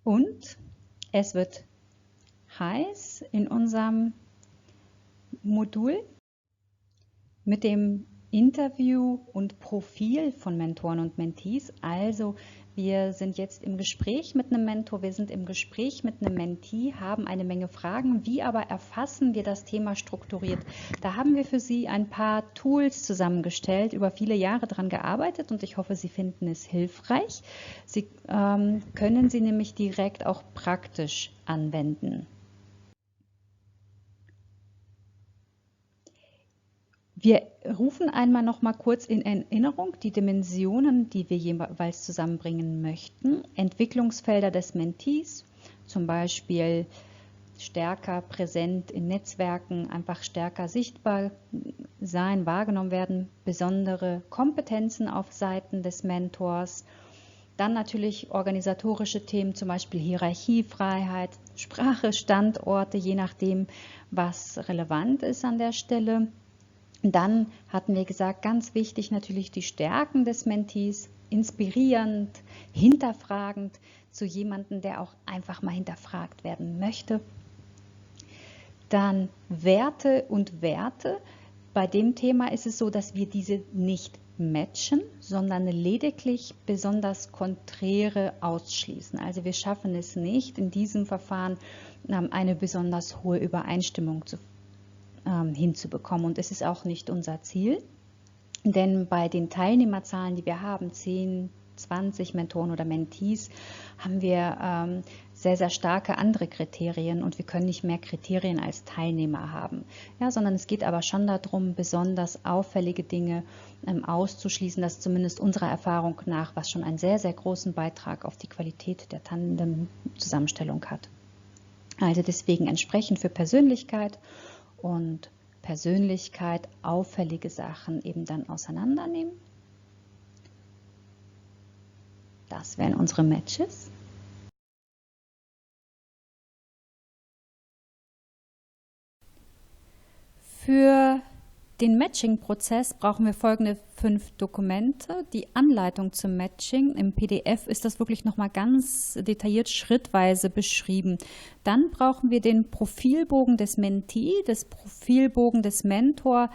Und es wird heiß in unserem Modul mit dem Interview und Profil von Mentoren und Mentees. Also wir sind jetzt im Gespräch mit einem Mentor, wir sind im Gespräch mit einem Mentee, haben eine Menge Fragen. Wie aber erfassen wir das Thema strukturiert? Da haben wir für Sie ein paar Tools zusammengestellt, über viele Jahre daran gearbeitet und ich hoffe, Sie finden es hilfreich. Sie können sie nämlich direkt auch praktisch anwenden. Wir rufen einmal noch mal kurz in Erinnerung die Dimensionen, die wir jeweils zusammenbringen möchten. Entwicklungsfelder des Mentees, zum Beispiel stärker präsent in Netzwerken, einfach stärker sichtbar sein, wahrgenommen werden, besondere Kompetenzen auf Seiten des Mentors. Dann natürlich organisatorische Themen, zum Beispiel Hierarchiefreiheit, Sprache, Standorte, je nachdem, was relevant ist an der Stelle. Dann hatten wir gesagt, ganz wichtig natürlich die Stärken des Mentees, inspirierend, hinterfragend, zu jemandem, der auch einfach mal hinterfragt werden möchte. Dann Werte und Werte. Bei dem Thema ist es so, dass wir diese nicht matchen, sondern lediglich besonders konträre ausschließen. Also wir schaffen es nicht, in diesem Verfahren eine besonders hohe Übereinstimmung hinzubekommen. Und es ist auch nicht unser Ziel, denn bei den Teilnehmerzahlen, die wir haben, 10, 20 Mentoren oder Mentees, haben wir sehr, sehr starke andere Kriterien und wir können nicht mehr Kriterien als Teilnehmer haben. Ja, sondern es geht aber schon darum, besonders auffällige Dinge auszuschließen, das zumindest unserer Erfahrung nach, was schon einen sehr, sehr großen Beitrag auf die Qualität der Tandem-Zusammenstellung hat. Also deswegen entsprechend für Persönlichkeit und Persönlichkeit auffällige Sachen eben dann auseinandernehmen. Das wären unsere Matches. Für den Matching-Prozess brauchen wir folgende 5 Dokumente. Die Anleitung zum Matching. Im PDF ist das wirklich nochmal ganz detailliert schrittweise beschrieben. Dann brauchen wir den Profilbogen des Mentee, des Profilbogen des Mentor,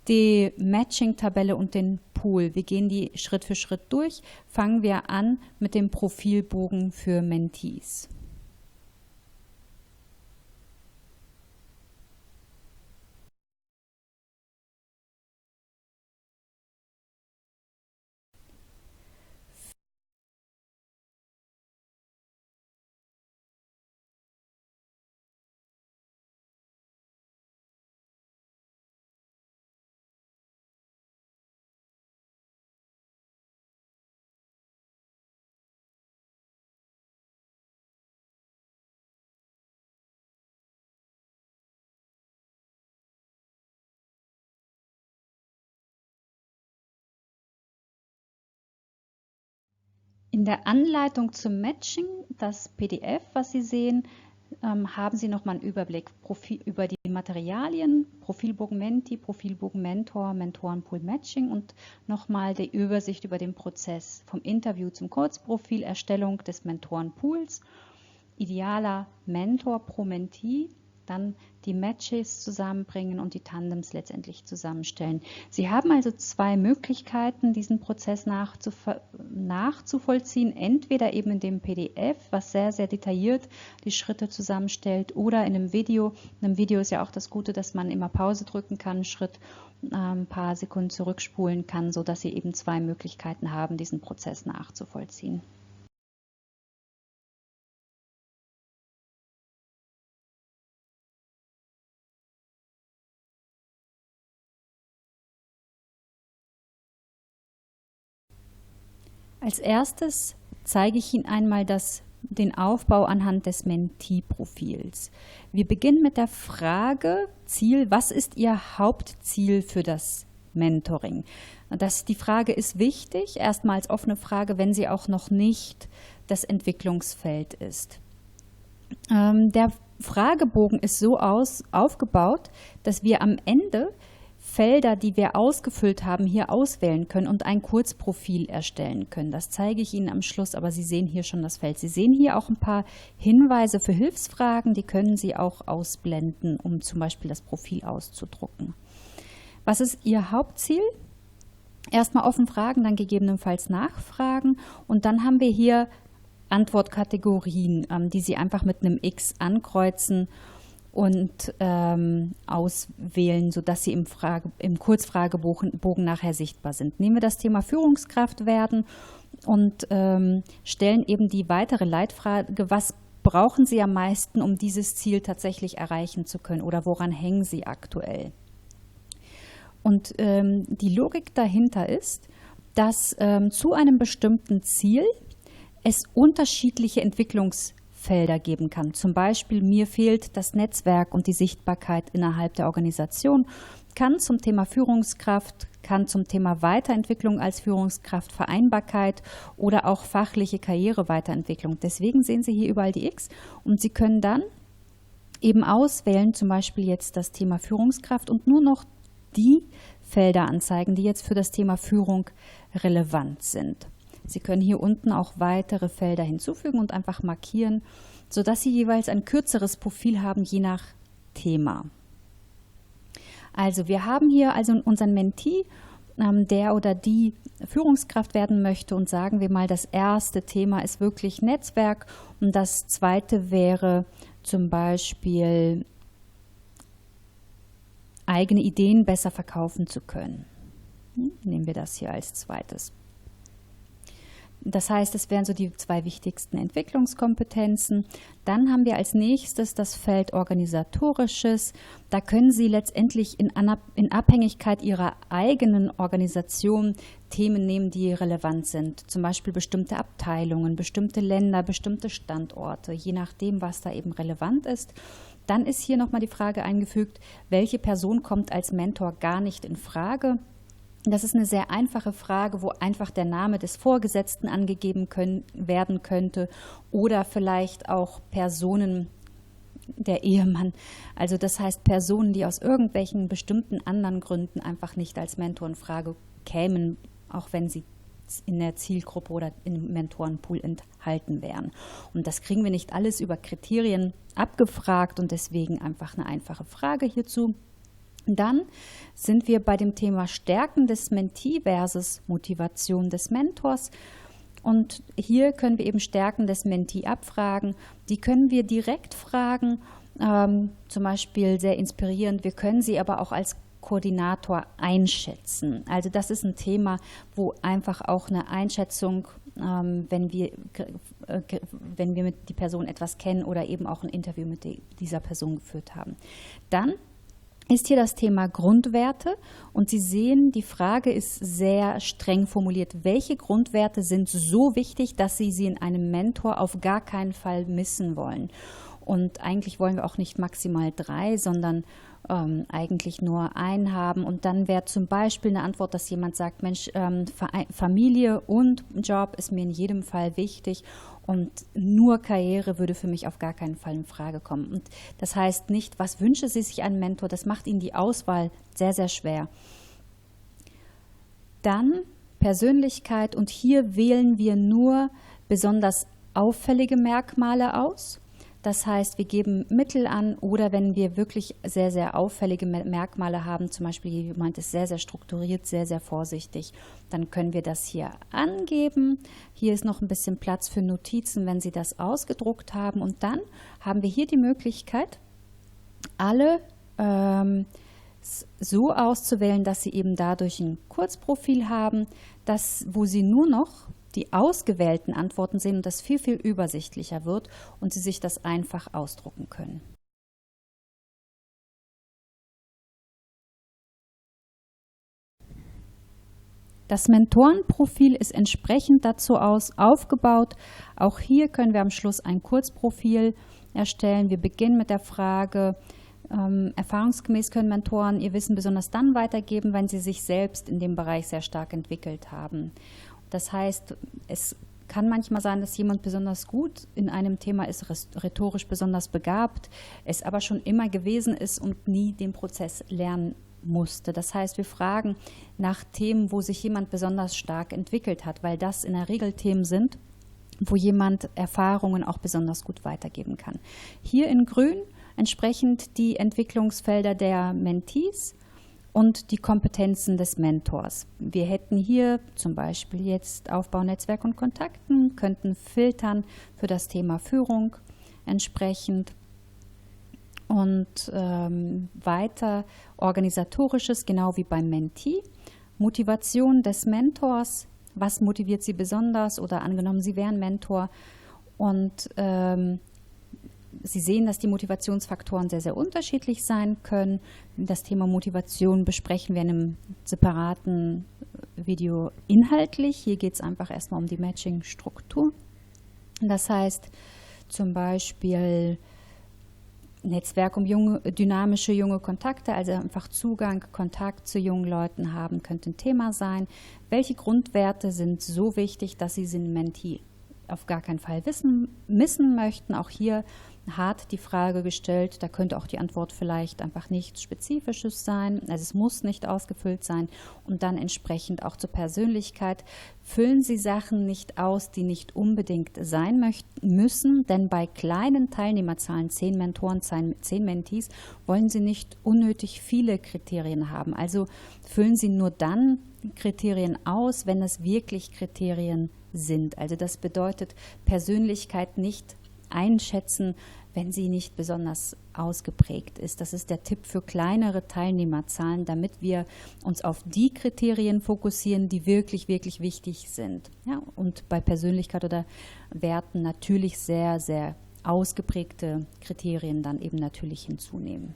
die Matching-Tabelle und den Pool. Wir gehen die Schritt für Schritt durch. Fangen wir an mit dem Profilbogen für Mentees. In der Anleitung zum Matching, das PDF, was Sie sehen, haben Sie nochmal einen Überblick über die Materialien, Profilbogen Mentee, Profilbogen Mentor, Mentorenpool Matching und nochmal die Übersicht über den Prozess vom Interview zum Kurzprofil, Erstellung des Mentorenpools, idealer Mentor pro Mentee, dann die Matches zusammenbringen und die Tandems letztendlich zusammenstellen. Sie haben also 2 Möglichkeiten, diesen Prozess nachzuvollziehen. Entweder eben in dem PDF, was sehr, sehr detailliert die Schritte zusammenstellt, oder in einem Video. In einem Video ist ja auch das Gute, dass man immer Pause drücken kann, einen Schritt ein paar Sekunden zurückspulen kann, sodass Sie eben 2 Möglichkeiten haben, diesen Prozess nachzuvollziehen. Als erstes zeige ich Ihnen einmal den Aufbau anhand des Mentee-Profils. Wir beginnen mit der Frage, was ist Ihr Hauptziel für das Mentoring? Die Frage ist wichtig, erstmal als offene Frage, wenn sie auch noch nicht das Entwicklungsfeld ist. Der Fragebogen ist so aufgebaut, dass wir am Ende Felder, die wir ausgefüllt haben, hier auswählen können und ein Kurzprofil erstellen können. Das zeige ich Ihnen am Schluss, aber Sie sehen hier schon das Feld. Sie sehen hier auch ein paar Hinweise für Hilfsfragen, die können Sie auch ausblenden, um zum Beispiel das Profil auszudrucken. Was ist Ihr Hauptziel? Erstmal offen fragen, dann gegebenenfalls nachfragen und dann haben wir hier Antwortkategorien, die Sie einfach mit einem X ankreuzen und auswählen, sodass sie im Kurzfragebogen nachher sichtbar sind. Nehmen wir das Thema Führungskraft werden und stellen eben die weitere Leitfrage, was brauchen Sie am meisten, um dieses Ziel tatsächlich erreichen zu können oder woran hängen Sie aktuell? Und die Logik dahinter ist, dass zu einem bestimmten Ziel es unterschiedliche Entwicklungsfelder geben kann. Zum Beispiel, mir fehlt das Netzwerk und die Sichtbarkeit innerhalb der Organisation, kann zum Thema Führungskraft, kann zum Thema Weiterentwicklung als Führungskraft, Vereinbarkeit oder auch fachliche Karriereweiterentwicklung. Deswegen sehen Sie hier überall die X und Sie können dann eben auswählen, zum Beispiel jetzt das Thema Führungskraft und nur noch die Felder anzeigen, die jetzt für das Thema Führung relevant sind. Sie können hier unten auch weitere Felder hinzufügen und einfach markieren, sodass Sie jeweils ein kürzeres Profil haben, je nach Thema. Also wir haben hier also unseren Mentee, der oder die Führungskraft werden möchte und sagen wir mal, das erste Thema ist wirklich Netzwerk und das zweite wäre zum Beispiel eigene Ideen besser verkaufen zu können. Nehmen wir das hier als zweites. Das heißt, es wären so die zwei wichtigsten Entwicklungskompetenzen. Dann haben wir als nächstes das Feld Organisatorisches. Da können Sie letztendlich in Abhängigkeit Ihrer eigenen Organisation Themen nehmen, die relevant sind. Zum Beispiel bestimmte Abteilungen, bestimmte Länder, bestimmte Standorte, je nachdem, was da eben relevant ist. Dann ist hier nochmal die Frage eingefügt, welche Person kommt als Mentor gar nicht in Frage. Das ist eine sehr einfache Frage, wo einfach der Name des Vorgesetzten angegeben werden könnte oder vielleicht auch Personen, der Ehemann. Also das heißt Personen, die aus irgendwelchen bestimmten anderen Gründen einfach nicht als Mentor in Frage kämen, auch wenn sie in der Zielgruppe oder im Mentorenpool enthalten wären. Und das kriegen wir nicht alles über Kriterien abgefragt und deswegen einfach eine einfache Frage hierzu. Dann sind wir bei dem Thema Stärken des Mentee versus Motivation des Mentors. Und hier können wir eben Stärken des Mentee abfragen. Die können wir direkt fragen, zum Beispiel sehr inspirierend. Wir können sie aber auch als Koordinator einschätzen. Also das ist ein Thema, wo einfach auch eine Einschätzung, wenn wir mit die Person etwas kennen oder eben auch ein Interview mit dieser Person geführt haben. Dann ist hier das Thema Grundwerte und Sie sehen, die Frage ist sehr streng formuliert. Welche Grundwerte sind so wichtig, dass Sie sie in einem Mentor auf gar keinen Fall missen wollen? Und eigentlich wollen wir auch nicht maximal 3, sondern eigentlich nur einen haben. Und dann wäre zum Beispiel eine Antwort, dass jemand sagt, Mensch, Familie und Job ist mir in jedem Fall wichtig und nur Karriere würde für mich auf gar keinen Fall in Frage kommen. Und das heißt nicht, was wünsche Sie sich einen Mentor, das macht Ihnen die Auswahl sehr, sehr schwer. Dann Persönlichkeit und hier wählen wir nur besonders auffällige Merkmale aus. Das heißt, wir geben Mittel an oder wenn wir wirklich sehr, sehr auffällige Merkmale haben, zum Beispiel jemand ist sehr, sehr strukturiert, sehr, sehr vorsichtig, dann können wir das hier angeben. Hier ist noch ein bisschen Platz für Notizen, wenn Sie das ausgedruckt haben. Und dann haben wir hier die Möglichkeit, alle so auszuwählen, dass Sie eben dadurch ein Kurzprofil haben, wo Sie nur noch die ausgewählten Antworten sehen und das viel, viel übersichtlicher wird und Sie sich das einfach ausdrucken können. Das Mentorenprofil ist entsprechend dazu aufgebaut. Auch hier können wir am Schluss ein Kurzprofil erstellen. Wir beginnen mit der Frage, erfahrungsgemäß können Mentoren ihr Wissen besonders dann weitergeben, wenn sie sich selbst in dem Bereich sehr stark entwickelt haben. Das heißt, es kann manchmal sein, dass jemand besonders gut in einem Thema ist, rhetorisch besonders begabt, es aber schon immer gewesen ist und nie den Prozess lernen musste. Das heißt, wir fragen nach Themen, wo sich jemand besonders stark entwickelt hat, weil das in der Regel Themen sind, wo jemand Erfahrungen auch besonders gut weitergeben kann. Hier in grün entsprechend die Entwicklungsfelder der Mentees und die Kompetenzen des Mentors. Wir hätten hier zum Beispiel jetzt Aufbau, Netzwerk und Kontakten, könnten filtern für das Thema Führung entsprechend und weiter organisatorisches, genau wie beim Mentee, Motivation des Mentors, was motiviert Sie besonders oder angenommen, Sie wären Mentor und Sie sehen, dass die Motivationsfaktoren sehr, sehr unterschiedlich sein können. Das Thema Motivation besprechen wir in einem separaten Video inhaltlich. Hier geht es einfach erstmal um die Matching-Struktur. Das heißt zum Beispiel Netzwerk um dynamische junge Kontakte, also einfach Zugang, Kontakt zu jungen Leuten haben, könnte ein Thema sein. Welche Grundwerte sind so wichtig, dass Sie den Mentee auf gar keinen Fall missen möchten? Auch hier hart die Frage gestellt, da könnte auch die Antwort vielleicht einfach nichts Spezifisches sein, also es muss nicht ausgefüllt sein und dann entsprechend auch zur Persönlichkeit. Füllen Sie Sachen nicht aus, die nicht unbedingt sein müssen, denn bei kleinen Teilnehmerzahlen, 10 Mentoren, 10 Mentees, wollen Sie nicht unnötig viele Kriterien haben. Also füllen Sie nur dann Kriterien aus, wenn es wirklich Kriterien sind. Also das bedeutet Persönlichkeit nicht einschätzen, wenn sie nicht besonders ausgeprägt ist. Das ist der Tipp für kleinere Teilnehmerzahlen, damit wir uns auf die Kriterien fokussieren, die wirklich, wirklich wichtig sind. Ja, und bei Persönlichkeit oder Werten natürlich sehr, sehr ausgeprägte Kriterien dann eben natürlich hinzunehmen.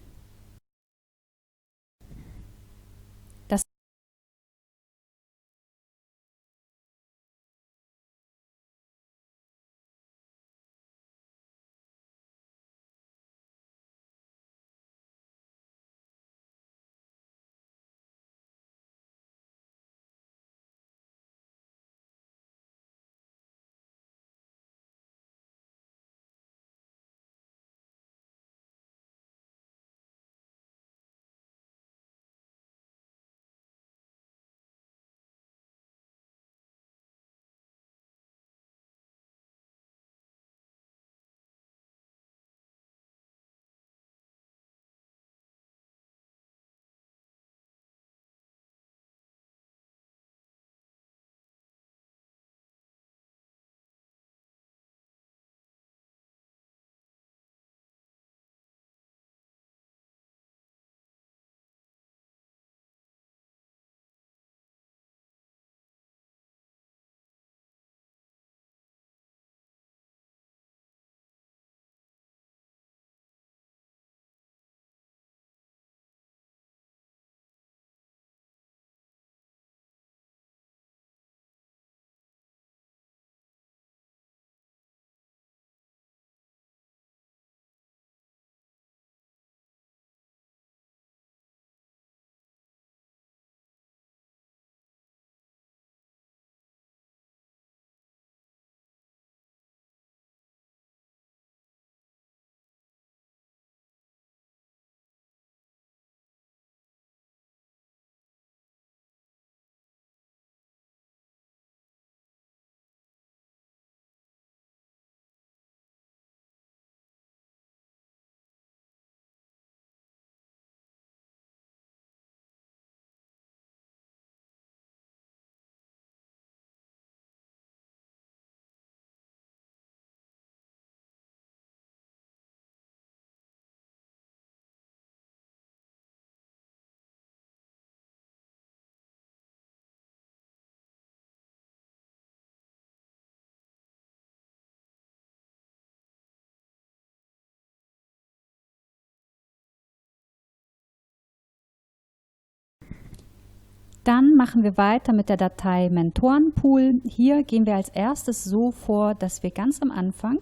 Dann machen wir weiter mit der Datei Mentorenpool. Hier gehen wir als erstes so vor, dass wir ganz am Anfang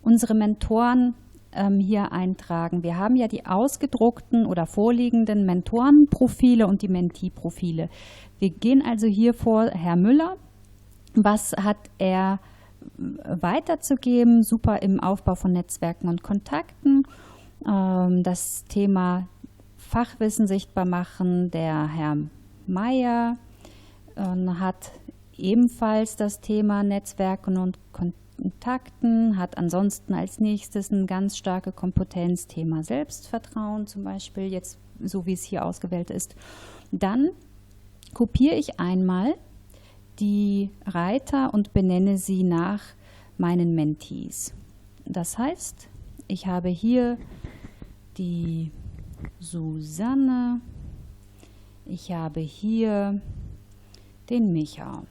unsere Mentoren hier eintragen. Wir haben ja die ausgedruckten oder vorliegenden Mentorenprofile und die Mentee-Profile. Wir gehen also hier vor, Herr Müller, was hat er weiterzugeben? Super im Aufbau von Netzwerken und Kontakten. Das Thema Fachwissen sichtbar machen. Der Herr Meyer hat ebenfalls das Thema Netzwerken und Kontakten, hat ansonsten als nächstes eine ganz starke Kompetenz, Thema Selbstvertrauen zum Beispiel, jetzt so wie es hier ausgewählt ist. Dann kopiere ich einmal die Reiter und benenne sie nach meinen Mentees. Das heißt, ich habe hier die Susanne, ich habe hier den Micha.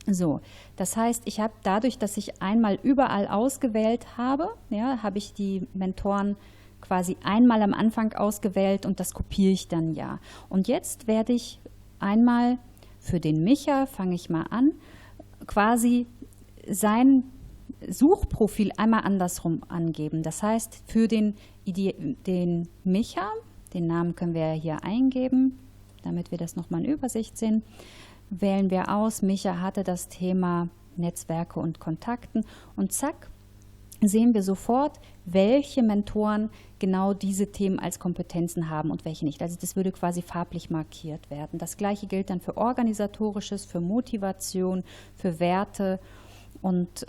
So, das heißt, ich habe dadurch, dass ich einmal überall ausgewählt habe, ja, habe ich die Mentoren quasi einmal am Anfang ausgewählt und das kopiere ich dann ja. Und jetzt werde ich einmal für den Micha, fange ich mal an, quasi sein Suchprofil einmal andersrum angeben. Das heißt, für den Micha, den Namen können wir hier eingeben, damit wir das nochmal in Übersicht sehen, wählen wir aus, Micha hatte das Thema Netzwerke und Kontakten und zack, sehen wir sofort, welche Mentoren genau diese Themen als Kompetenzen haben und welche nicht. Also das würde quasi farblich markiert werden. Das gleiche gilt dann für Organisatorisches, für Motivation, für Werte und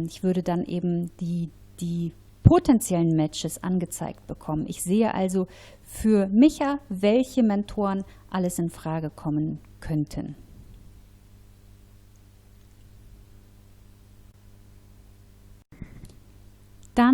ich würde dann eben die potenziellen Matches angezeigt bekommen. Ich sehe also für Micha, welche Mentoren alles in Frage kommen könnten. Dann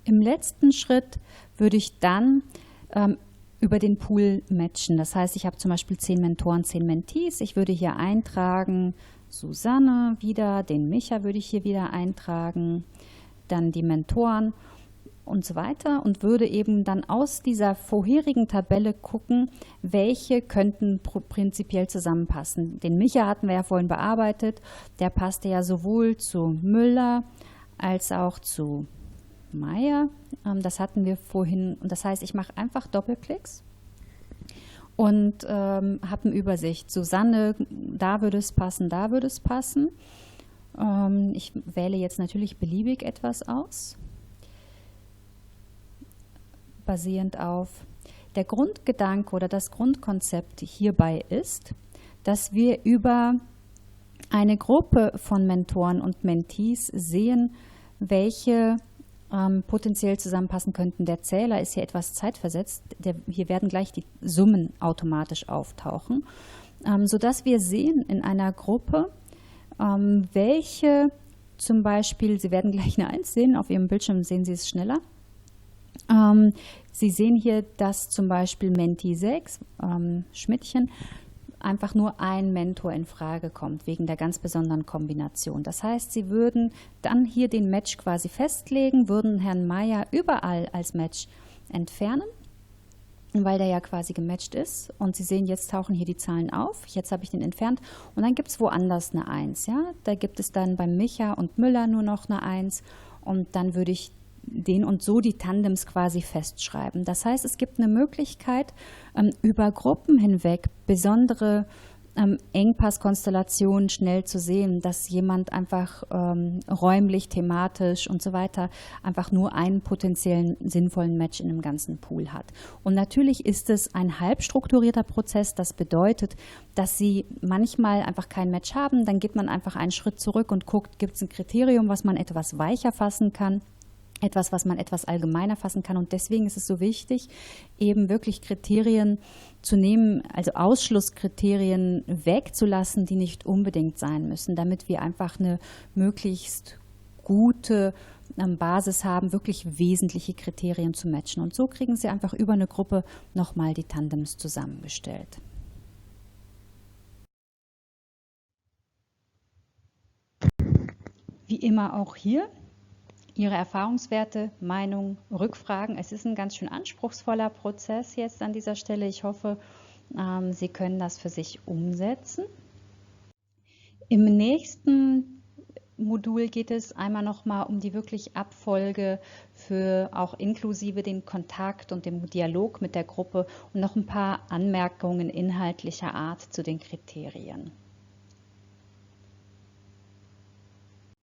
im letzten Schritt würde ich dann über den Pool matchen. Das heißt, ich habe zum Beispiel 10 Mentoren, 10 Mentees. Ich würde hier eintragen, Susanne wieder, den Micha würde ich hier wieder eintragen, dann die Mentoren und so weiter und würde eben dann aus dieser vorherigen Tabelle gucken, welche könnten prinzipiell zusammenpassen. Den Micha hatten wir ja vorhin bearbeitet, der passte ja sowohl zu Müller als auch zu Meyer. Das hatten wir vorhin und das heißt, ich mache einfach Doppelklicks und habe eine Übersicht. Susanne, da würde es passen, da würde es passen. Ich wähle jetzt natürlich beliebig etwas aus, basierend auf der Grundgedanke oder das Grundkonzept hierbei ist, dass wir über eine Gruppe von Mentoren und Mentees sehen, welche potenziell zusammenpassen könnten. Der Zähler ist hier etwas zeitversetzt. Hier werden gleich die Summen automatisch auftauchen. sodass wir sehen in einer Gruppe, welche zum Beispiel, Sie werden gleich eine 1 sehen, auf Ihrem Bildschirm sehen Sie es schneller. Sie sehen hier, dass zum Beispiel Menti 6, Schmidtchen, einfach nur ein Mentor in Frage kommt, wegen der ganz besonderen Kombination. Das heißt, Sie würden dann hier den Match quasi festlegen, würden Herrn Meier überall als Match entfernen, weil der ja quasi gematcht ist. Und Sie sehen, jetzt tauchen hier die Zahlen auf. Jetzt habe ich den entfernt. Und dann gibt es woanders eine 1. Ja? Da gibt es dann beim Micha und Müller nur noch eine 1. Und dann würde ich den und so die Tandems quasi festschreiben. Das heißt, es gibt eine Möglichkeit, über Gruppen hinweg besondere Engpasskonstellationen schnell zu sehen, dass jemand einfach räumlich, thematisch und so weiter einfach nur einen potenziellen sinnvollen Match in einem ganzen Pool hat. Und natürlich ist es ein halb strukturierter Prozess. Das bedeutet, dass Sie manchmal einfach kein Match haben. Dann geht man einfach einen Schritt zurück und guckt, gibt es ein Kriterium, was man etwas weicher fassen kann, etwas, was man etwas allgemeiner fassen kann. Und deswegen ist es so wichtig, eben wirklich Kriterien zu nehmen, also Ausschlusskriterien wegzulassen, die nicht unbedingt sein müssen, damit wir einfach eine möglichst gute Basis haben, wirklich wesentliche Kriterien zu matchen. Und so kriegen Sie einfach über eine Gruppe nochmal die Tandems zusammengestellt. Wie immer auch hier Ihre Erfahrungswerte, Meinung, Rückfragen. Es ist ein ganz schön anspruchsvoller Prozess jetzt an dieser Stelle. Ich hoffe, Sie können das für sich umsetzen. Im nächsten Modul geht es einmal nochmal um die wirklich Abfolge für auch inklusive den Kontakt und dem Dialog mit der Gruppe und noch ein paar Anmerkungen inhaltlicher Art zu den Kriterien.